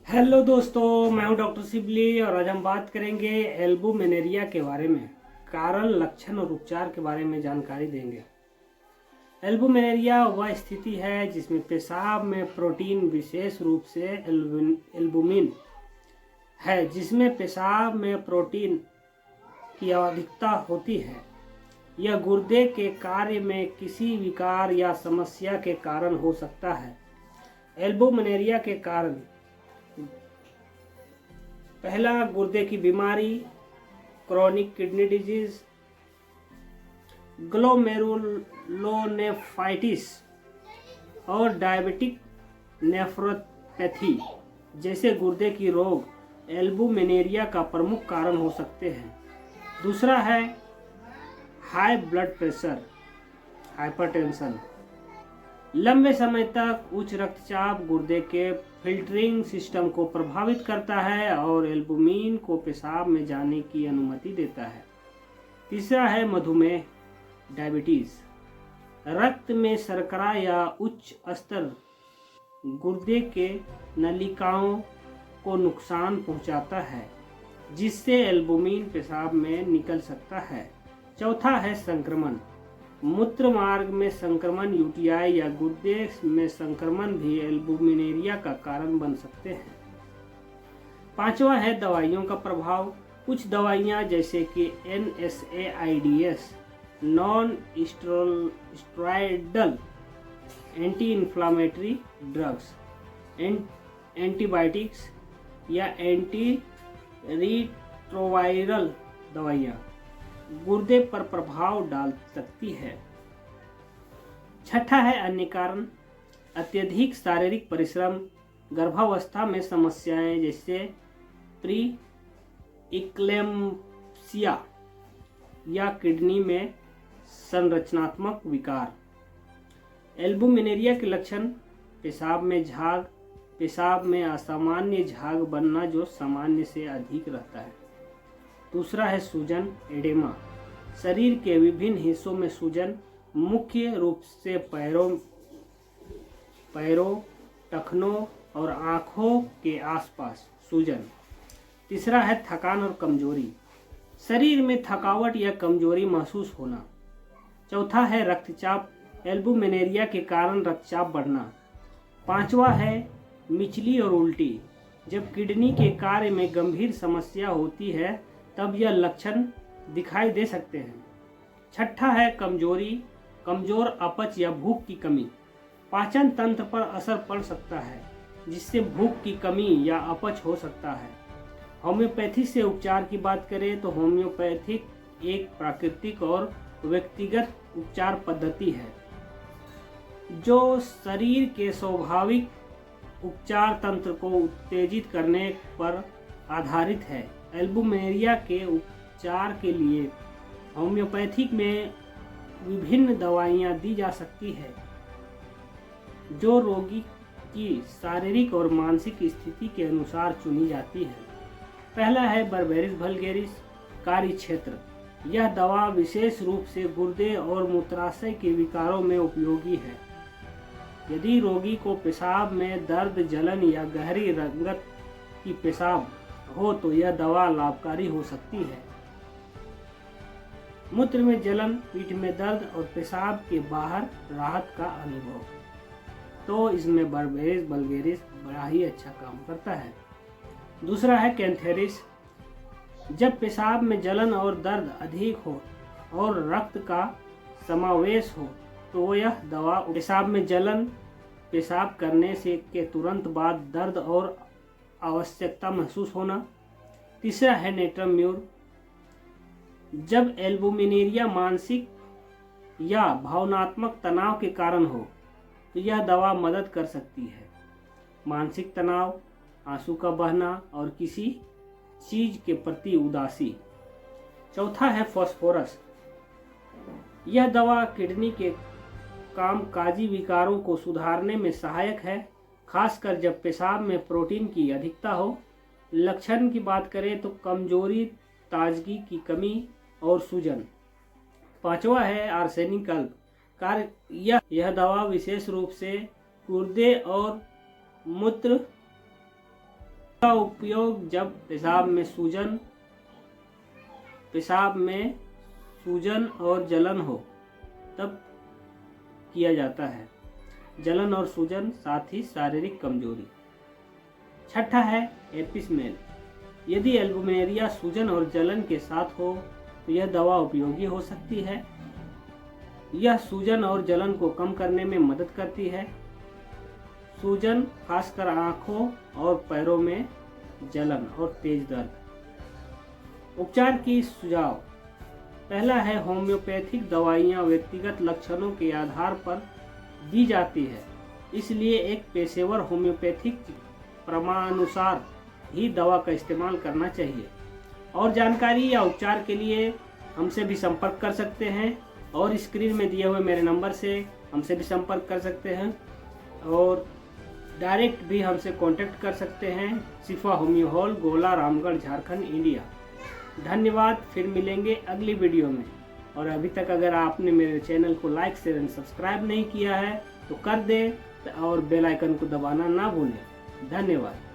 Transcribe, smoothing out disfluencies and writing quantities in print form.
Hello दोस्तों, मैं हूं डॉक्टर सिबली और आज हम बात करेंगे एल्बुमिनेरिया के बारे में। कारण, लक्षण और उपचार के बारे में जानकारी देंगे। एल्बुमिनेरिया वह स्थिति है जिसमें पेशाब में प्रोटीन, विशेष रूप से एल्बुमिन है, जिसमें पेशाब में प्रोटीन की अधिकता होती है। यह गुर्दे के कार्य में किसी विकार या समस्या के कारण हो सकता है। एल्बुमिनेरिया के कारण पहला, गुर्दे की बीमारी, क्रोनिक किडनी डिजीज, ग्लोमेरुलोनेफ्राइटिस और डायबिटिक नेफ्रोपैथी जैसे गुर्दे की रोग एल्बुमिनेरिया का प्रमुख कारण हो सकते हैं। दूसरा है हाई ब्लड प्रेशर, हाइपरटेंशन। लंबे समय तक उच्च रक्तचाप गुर्दे के फिल्टरिंग सिस्टम को प्रभावित करता है और एल्बुमिन को पेशाब में जाने की अनुमति देता है। तीसरा है मधुमेह, डायबिटीज। रक्त में शर्करा या उच्च स्तर गुर्दे के नलिकाओं को नुकसान पहुंचाता है, जिससे एल्बुमिन पेशाब में निकल सकता है। चौथा है संक्रमण, मूत्र मार्ग में संक्रमण, यूटीआई या गुर्दे में संक्रमण भी एल्बुमिनेरिया का कारण बन सकते हैं। पांचवा है दवाइयों का प्रभाव। कुछ दवाइयां जैसे कि NSAIDs, non steroidal anti inflammatory drugs, antibiotics या एंटी रिट्रोवायरल दवाइयां गुर्दे पर प्रभाव डाल सकती है। छठा है अन्य कारण, अत्यधिक शारीरिक परिश्रम, गर्भावस्था में समस्याएं जैसे प्री इक्लेम्पसिया या किडनी में संरचनात्मक विकार। एल्बुमिनेरिया के लक्षण, पेशाब में झाग, पेशाब में असामान्य झाग बनना जो सामान्य से अधिक रहता है। दूसरा है सूजन, एडेमा। शरीर के विभिन्न हिस्सों में सूजन, मुख्य रूप से पैरों, टखनों और आंखों के आसपास सूजन। तीसरा है थकान और कमजोरी, शरीर में थकावट या कमजोरी महसूस होना। चौथा है रक्तचाप, एल्बुमिनेरिया के कारण रक्तचाप बढ़ना। पांचवा है मिचली और उल्टी, जब किडनी के कार्य में गंभीर समस्या होती है तब यह लक्षण दिखाई दे सकते हैं। छठा है कमजोरी, कमजोर अपच या भूख की कमी। पाचन तंत्र पर असर पड़ सकता है, जिससे भूख की कमी या अपच हो सकता है। होम्योपैथी से उपचार की बात करें तो होम्योपैथिक एक प्राकृतिक और व्यक्तिगत उपचार पद्धति है जो शरीर के स्वाभाविक उपचार तंत्र को उत्तेजित करने पर आधारित है। एल्बुमिनेरिया के उपचार के लिए होम्योपैथिक में विभिन्न दवाइयाँ दी जा सकती है जो रोगी की शारीरिक और मानसिक स्थिति के अनुसार चुनी जाती है। पहला है बर्बेरिस वल्गेरिस, कार्य क्षेत्र। यह दवा विशेष रूप से गुर्दे और मूत्राशय के विकारों में उपयोगी है। यदि रोगी को पेशाब में दर्द, जलन या गहरी रंगत की पेशाब हो तो यह दवा लाभकारी हो सकती है। मूत्र में जलन, पीठ में दर्द और पेशाब के बाहर राहत का अनुभव, तो इसमें बर्बेरिस वल्गेरिस बड़ा ही अच्छा काम करता है। दूसरा है कैंथेरिस, जब पेशाब में जलन और दर्द अधिक हो और रक्त का समावेश हो तो यह दवा पेशाब में जलन, पेशाब करने से के तुरंत बाद दर्द और आवश्यकता महसूस होना। तीसरा है नेट्रम्यूर, जब एल्बुमिनेरिया मानसिक या भावनात्मक तनाव के कारण हो तो यह दवा मदद कर सकती है। मानसिक तनाव, आंसू का बहना और किसी चीज के प्रति उदासी। चौथा है फास्फोरस, यह दवा किडनी के कामकाजी विकारों को सुधारने में सहायक है, खासकर जब पेशाब में प्रोटीन की अधिकता हो। लक्षण की बात करें तो कमजोरी, ताजगी की कमी और सूजन। पांचवा है आर्सेनिक अल्प कार्य, यह दवा विशेष रूप से गुर्दे और मूत्र का उपयोग जब पेशाब में सूजन और जलन हो तब किया जाता है। जलन और सूजन, साथ ही शारीरिक कमजोरी। छठा है एपिसमेल। यदि एल्बुमिनेरिया सूजन और जलन के साथ हो तो यह दवा उपयोगी हो सकती है। यह सूजन और जलन को कम करने में मदद करती है। सूजन, खासकर आंखों और पैरों में जलन और तेज दर्द। उपचार की सुझाव। पहला है होम्योपैथिक दवाइयाँ व्यक्तिगत लक्षणों के आधार पर दी जाती है, इसलिए एक पेशेवर होम्योपैथिक प्रमाणानुसार ही दवा का इस्तेमाल करना चाहिए। और जानकारी या उपचार के लिए हमसे भी संपर्क कर सकते हैं और स्क्रीन में दिए हुए मेरे नंबर से हमसे भी संपर्क कर सकते हैं और डायरेक्ट भी हमसे कांटेक्ट कर सकते हैं। शिफा होम्यो हॉल, गोला, रामगढ़, झारखंड, इंडिया। धन्यवाद। फिर मिलेंगे अगली वीडियो में। और अभी तक अगर आपने मेरे चैनल को लाइक, शेयर एंड सब्सक्राइब नहीं किया है तो कर दें और बेल आइकन को दबाना ना भूलें। धन्यवाद।